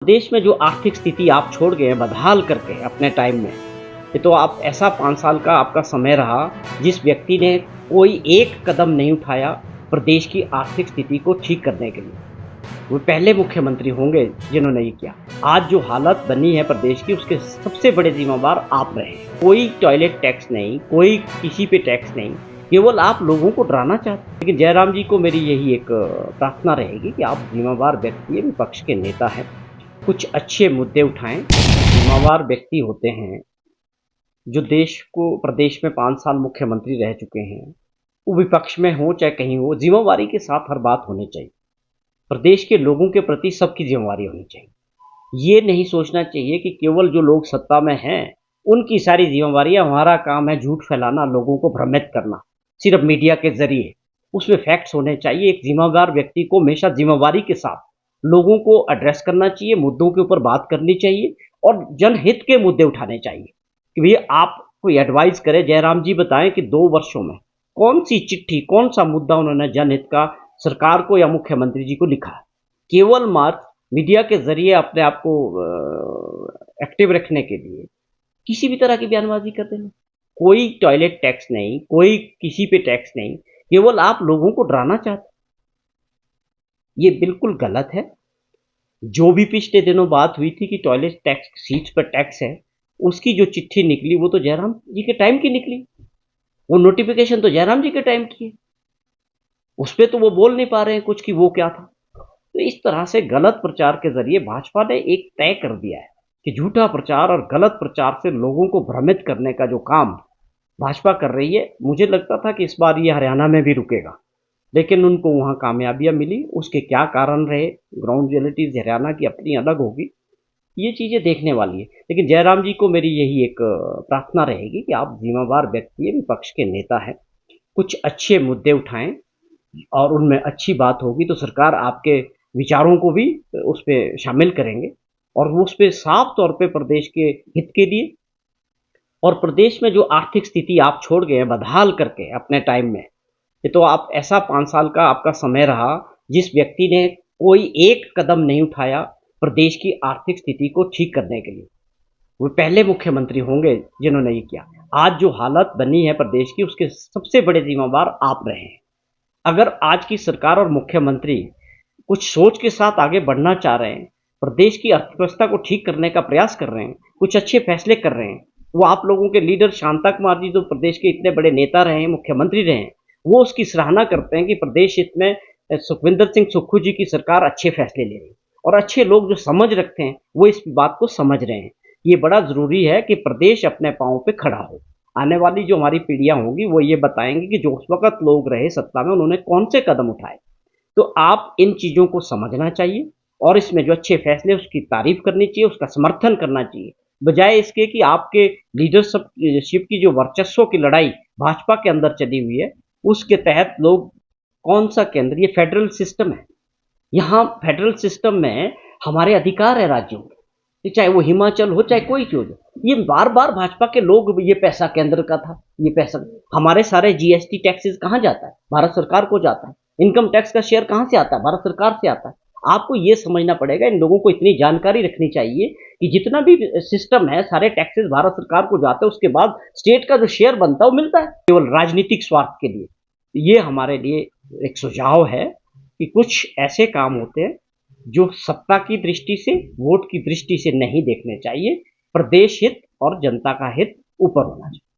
देश में जो आर्थिक स्थिति आप छोड़ गए हैं बदहाल करके अपने टाइम में, ये तो आप ऐसा 5 साल का आपका समय रहा जिस व्यक्ति ने कोई एक कदम नहीं उठाया प्रदेश की आर्थिक स्थिति को ठीक करने के लिए। वो पहले मुख्यमंत्री होंगे जिन्होंने ये किया। आज जो हालत बनी है प्रदेश की उसके सबसे बड़े ज़िम्मेवार आप रहे हैं। कोई टॉयलेट टैक्स नहीं, कोई किसी पे टैक्स नहीं, केवल आप लोगों को डराना चाहते हैं। लेकिन जयराम जी को मेरी यही एक प्रार्थना रहेगी कि आप ज़िम्मेवार व्यक्ति हैं, विपक्ष के नेता हैं, कुछ अच्छे मुद्दे उठाएँ। ज़िम्मेवार व्यक्ति होते हैं जो देश को प्रदेश में 5 साल मुख्यमंत्री रह चुके हैं, वो विपक्ष में हो चाहे कहीं हो, ज़िम्मेवारी के साथ हर बात होनी चाहिए। प्रदेश के लोगों के प्रति सबकी ज़िम्मेवारी होनी चाहिए। ये नहीं सोचना चाहिए कि केवल जो लोग सत्ता में हैं, उनकी सारी ज़िम्मेवारियाँ, हमारा काम है झूठ फैलाना, लोगों को भ्रमित करना, सिर्फ़ मीडिया के ज़रिए। उसमें फैक्ट्स होने चाहिए। एक ज़िम्मेदार व्यक्ति को हमेशा ज़िम्मेवारी के साथ लोगों को एड्रेस करना चाहिए, मुद्दों के ऊपर बात करनी चाहिए और जनहित के मुद्दे उठाने चाहिए। कि भैया आप कोई एडवाइस करें, जयराम जी बताएं कि 2 वर्षों में कौन-सी चिट्ठी, कौन-सा मुद्दा उन्होंने जनहित का सरकार को या मुख्यमंत्री जी को लिखा है। केवल मात्र मीडिया के ज़रिए अपने आप को एक्टिव रखने के लिए किसी भी तरह की बयानबाज़ी कर देना। कोई टॉयलेट टैक्स नहीं, कोई किसी पे टैक्स नहीं, केवल आप लोगों को डराना चाहते हैं। ये बिल्कुल गलत है। जो भी पिछले दिनों बात हुई थी कि टॉयलेट टैक्स, सीट्स पर टैक्स है, उसकी जो चिट्ठी निकली वो तो जयराम जी के टाइम की निकली। वो नोटिफ़िकेशन तो जयराम जी के टाइम की है। उसपे तो वो बोल नहीं पा रहे हैं कुछ कि वो क्या था। तो इस तरह से गलत प्रचार के ज़रिए भाजपा ने एक तय कर दिया है कि झूठा प्रचार और गलत प्रचार से लोगों को भ्रमित करने का जो काम भाजपा कर रही है, मुझे लगता था कि इस बार ये हरियाणा में भी रुकेगा। लेकिन उनको वहाँ कामयाबियाँ मिली। उसके क्या कारण रहे, ग्राउंड रियलिटीज़ हरियाणा की अपनी अलग होगी, ये चीज़ें देखने वाली है। लेकिन जयराम जी को मेरी यही एक प्रार्थना रहेगी कि आप ज़िम्मेवार व्यक्ति हैं, विपक्ष के नेता हैं, कुछ अच्छे मुद्दे उठाएँ और उनमें अच्छी बात होगी तो सरकार आपके विचारों को भी उस पे शामिल करेंगे और वो उस पे साफ तौर पे प्रदेश के हित के लिए और प्रदेश में जो आर्थिक स्थिति आप छोड़ गए हैं बदहाल करके अपने टाइम में, ये तो आप ऐसा 5 साल का आपका समय रहा जिस व्यक्ति ने कोई एक कदम नहीं उठाया प्रदेश की आर्थिक स्थिति को ठीक करने के लिए। वो पहले मुख्यमंत्री होंगे जिन्होंने ये किया। आज जो हालत बनी है प्रदेश की उसके सबसे बड़े ज़िम्मेवार आप रहे हैं। अगर आज की सरकार और मुख्यमंत्री कुछ सोच के साथ आगे बढ़ना चाह रहे हैं, प्रदेश की अर्थव्यवस्था को ठीक करने का प्रयास कर रहे हैं, कुछ अच्छे फैसले कर रहे हैं, वो आप लोगों के लीडर शांता कुमार जी जो प्रदेश के इतने बड़े नेता रहे हैं, मुख्यमंत्री रहे हैं, वो उसकी सराहना करते हैं कि प्रदेश हित में सुखविंदर सिंह सुक्खू जी की सरकार अच्छे फैसले ले रही है और अच्छे लोग जो समझ रखते हैं, वो इस बात को समझ रहे हैं। ये बड़ा ज़रूरी है कि प्रदेश अपने पाँव पे खड़ा हो। आने वाली जो हमारी पीढ़ियाँ होंगी, वो ये बताएँगी कि जो उस वक़्त लोग रहे सत्ता में, उन्होंने कौन से कदम उठाए। तो आप इन चीज़ों को समझना चाहिए और इसमें जो अच्छे फैसले उसकी तारीफ़ करनी चाहिए, उसका समर्थन करना चाहिए। बजाय इसके कि आपके लीडरशिप की जो वर्चस्व की लड़ाई भाजपा के अंदर चली हुई है, उसके तहत लोग कौन-सा केंद्र, ये फेडरल सिस्टम है। यहाँ फेडरल सिस्टम में हमारे अधिकार है राज्यों के, चाहे वो हिमाचल हो, चाहे कोई चीज़ हो। ये बार-बार भाजपा के लोग ये पैसा केंद्र का था, ये पैसा हमारे सारे जीएसटी टैक्सेस कहाँ जाता है? भारत सरकार को जाता है। इनकम टैक्स का शेयर कहाँ से आता है? भारत सरकार से आता है। आपको ये समझना पड़ेगा, इन लोगों को इतनी जानकारी रखनी चाहिए कि जितना भी सिस्टम है, सारे टैक्सेस भारत सरकार को जाते हैं, उसके बाद स्टेट का जो शेयर बनता है वो मिलता है, केवल राजनीतिक स्वार्थ के लिए। ये हमारे लिए एक सुझाव है कि कुछ ऐसे काम होते हैं जो सत्ता की दृष्टि से, वोट की दृष्टि से नहीं देखने चाहिए। प्रदेश हित और जनता का हित ऊपर होना चाहिए।